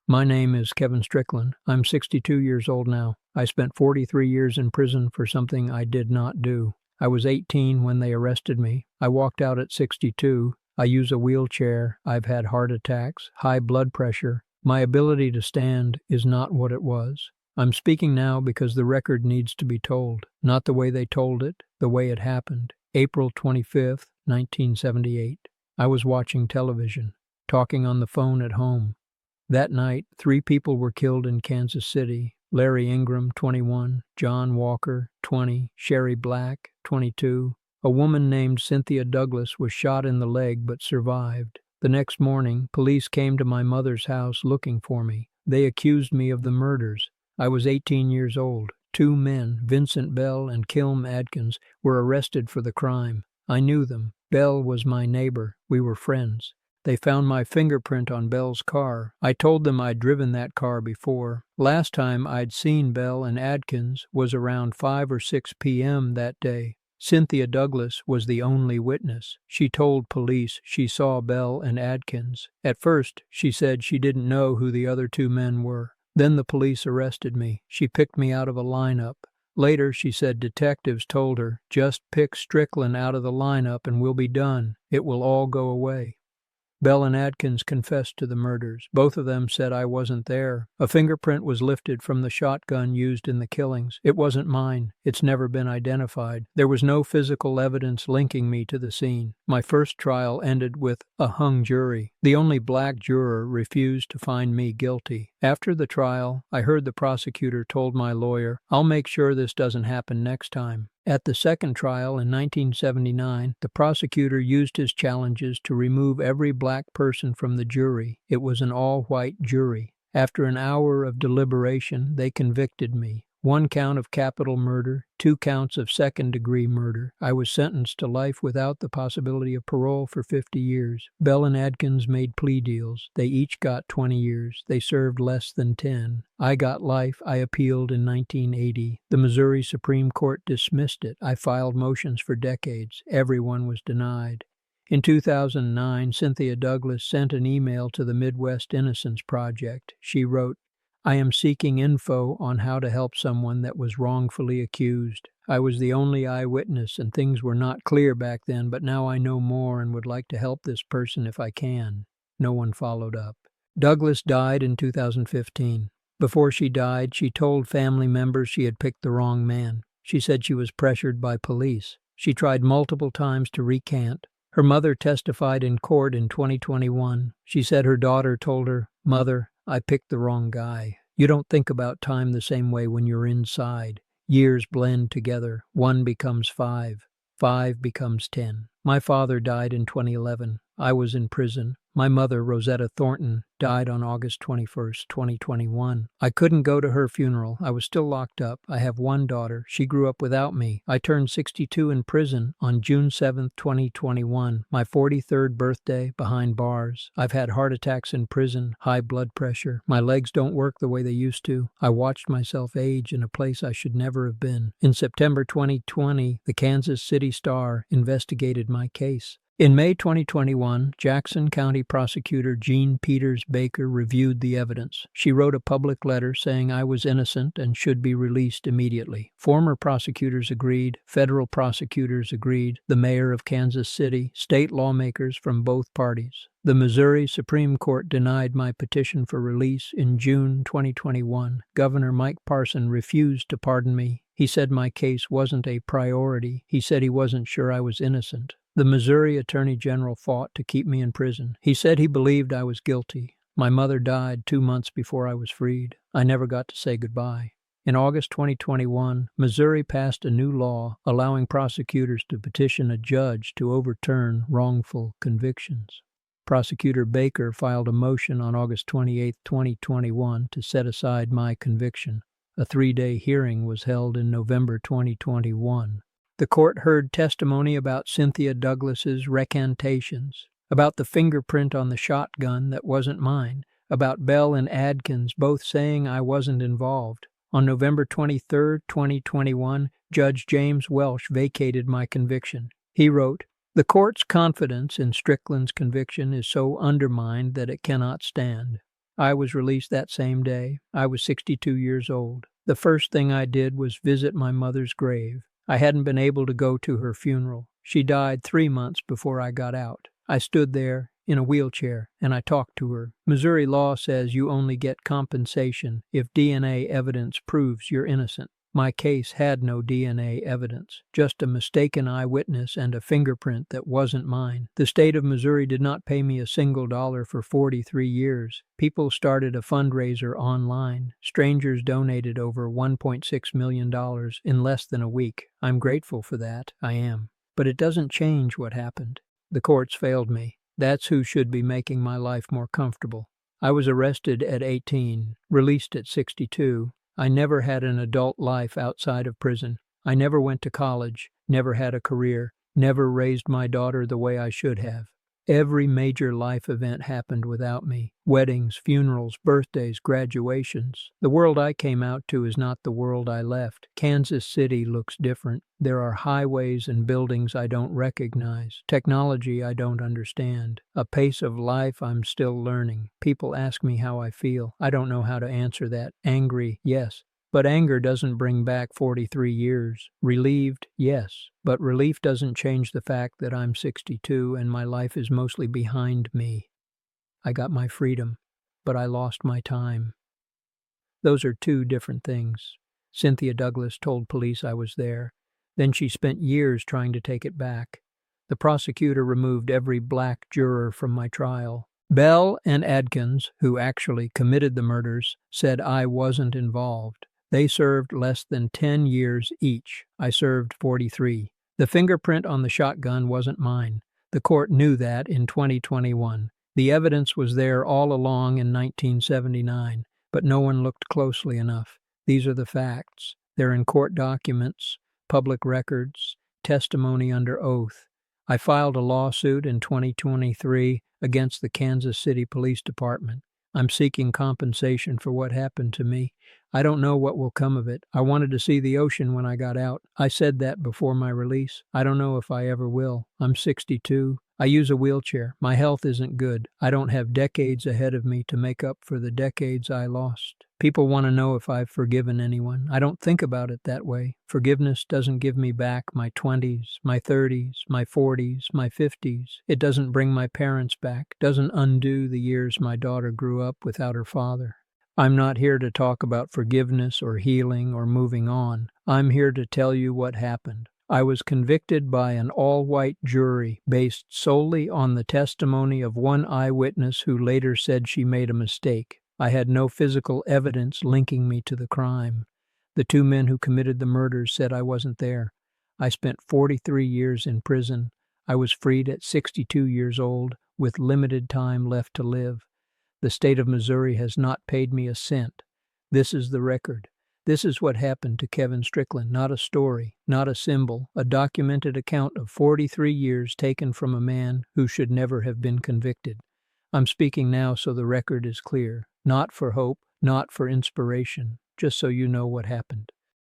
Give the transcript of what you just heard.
My name is Kevin Strickland. I'm 62 years old now. I spent 43 years in prison for something I did not do. I was 18 when they arrested me. I walked out at 62. I use a wheelchair. I've had heart attacks, high blood pressure. My ability to stand is not what it was. I'm speaking now because the record needs to be told, not the way they told it, the way it happened. April 25th, 1978. I was watching television, talking on the phone at home. That night, 3 people were killed in Kansas City. Larry Ingram, 21, John Walker, 20, Sherry Black, 22. A woman named Cynthia Douglas was shot in the leg but survived. The next morning, police came to my mother's house looking for me. They accused me of the murders. I was 18 years old. 2 men, Vincent Bell and Kilm Adkins, were arrested for the crime. I knew them. Bell was my neighbor. We were friends. They found my fingerprint on Bell's car. I told them I'd driven that car before. Last time I'd seen Bell and Adkins was around 5 or 6 p.m. that day. Cynthia Douglas was the only witness. She told police she saw Bell and Adkins. At first, she said she didn't know who the other 2 men were. Then the police arrested me. She picked me out of a lineup. Later, she said detectives told her, just pick Strickland out of the lineup and we'll be done. It will all go away. Bell and Adkins confessed to the murders. Both of them said I wasn't there. A fingerprint was lifted from the shotgun used in the killings. It wasn't mine. It's never been identified. There was no physical evidence linking me to the scene. My first trial ended with a hung jury. The only black juror refused to find me guilty. After the trial, I heard the prosecutor told my lawyer, "I'll make sure this doesn't happen next time." At the second trial in 1979, the prosecutor used his challenges to remove every black person from the jury. It was an all-white jury. After an hour of deliberation, they convicted me. 1 count of capital murder, 2 counts of second-degree murder. I was sentenced to life without the possibility of parole for 50 years. Bell and Adkins made plea deals. They each got 20 years. They served less than 10. I got life. I appealed in 1980. The Missouri Supreme Court dismissed it. I filed motions for decades. Everyone was denied. In 2009, Cynthia Douglas sent an email to the Midwest Innocence Project. She wrote, "I am seeking info on how to help someone that was wrongfully accused. I was the only eyewitness and things were not clear back then, but now I know more and would like to help this person if I can." No one followed up. Douglas died in 2015. Before she died, she told family members she had picked the wrong man. She said she was pressured by police. She tried multiple times to recant. Her mother testified in court in 2021. She said her daughter told her, "Mother, I picked the wrong guy. You don't think about time the same way when you're inside. Years blend together. 1 becomes 5. 5 becomes 10. My father died in 2011. I was in prison. My mother, Rosetta Thornton, died on August 21st, 2021. I couldn't go to her funeral. I was still locked up. I have 1 daughter. She grew up without me. I turned 62 in prison on June 7th, 2021, my 43rd birthday behind bars. I've had heart attacks in prison, high blood pressure. My legs don't work the way they used to. I watched myself age in a place I should never have been. In September 2020, the Kansas City Star investigated my case. In May 2021, Jackson County Prosecutor Jean Peters Baker reviewed the evidence. She wrote a public letter saying I was innocent and should be released immediately. Former prosecutors agreed, federal prosecutors agreed, the mayor of Kansas City, state lawmakers from both parties. The Missouri Supreme Court denied my petition for release in June 2021. Governor Mike Parson refused to pardon me. He said my case wasn't a priority. He said he wasn't sure I was innocent. The Missouri Attorney General fought to keep me in prison. He said he believed I was guilty. My mother died 2 months before I was freed. I never got to say goodbye. In August 2021, Missouri passed a new law allowing prosecutors to petition a judge to overturn wrongful convictions. Prosecutor Baker filed a motion on August 28, 2021 to set aside my conviction. A 3-day hearing was held in November 2021. The court heard testimony about Cynthia Douglas's recantations, about the fingerprint on the shotgun that wasn't mine, about Bell and Adkins both saying I wasn't involved. On November 23, 2021, Judge James Welsh vacated my conviction. He wrote, "The court's confidence in Strickland's conviction is so undermined that it cannot stand. I was released that same day. I was 62 years old. The first thing I did was visit my mother's grave. I hadn't been able to go to her funeral. She died 3 months before I got out. I stood there in a wheelchair and I talked to her. Missouri law says you only get compensation if DNA evidence proves you're innocent. My case had no DNA evidence, just a mistaken eyewitness and a fingerprint that wasn't mine. The state of Missouri did not pay me a single dollar for 43 years. People started a fundraiser online. Strangers donated over $1.6 million in less than a week. I'm grateful for that, I am. But it doesn't change what happened. The courts failed me. That's who should be making my life more comfortable. I was arrested at 18, released at 62. I never had an adult life outside of prison. I never went to college, never had a career, never raised my daughter the way I should have. Every major life event happened without me. Weddings, funerals, birthdays, graduations. The world I came out to is not the world I left. Kansas City looks different. There are highways and buildings I don't recognize. Technology I don't understand. A pace of life I'm still learning. People ask me how I feel. I don't know how to answer that. Angry, yes. But anger doesn't bring back 43 years. Relieved, yes. But relief doesn't change the fact that I'm 62 and my life is mostly behind me. I got my freedom, but I lost my time. Those are two different things. Cynthia Douglas told police I was there. Then she spent years trying to take it back. The prosecutor removed every black juror from my trial. Bell and Adkins, who actually committed the murders, said I wasn't involved. They served less than 10 years each. I served 43. The fingerprint on the shotgun wasn't mine. The court knew that in 2021. The evidence was there all along in 1979, but no one looked closely enough. These are the facts. They're in court documents, public records, testimony under oath. I filed a lawsuit in 2023 against the Kansas City Police Department. I'm seeking compensation for what happened to me. I don't know what will come of it. I wanted to see the ocean when I got out. I said that before my release. I don't know if I ever will. I'm 62. I use a wheelchair. My health isn't good. I don't have decades ahead of me to make up for the decades I lost. People want to know if I've forgiven anyone. I don't think about it that way. Forgiveness doesn't give me back my 20s, my 30s, my 40s, my 50s. It doesn't bring my parents back, doesn't undo the years my daughter grew up without her father. I'm not here to talk about forgiveness or healing or moving on. I'm here to tell you what happened. I was convicted by an all-white jury based solely on the testimony of one eyewitness who later said she made a mistake. I had no physical evidence linking me to the crime. The two men who committed the murders said I wasn't there. I spent 43 years in prison. I was freed at 62 years old with limited time left to live. The state of Missouri has not paid me a cent. This is the record. This is what happened to Kevin Strickland, not a story, not a symbol, a documented account of 43 years taken from a man who should never have been convicted. I'm speaking now so the record is clear, not for hope, not for inspiration, just so you know what happened.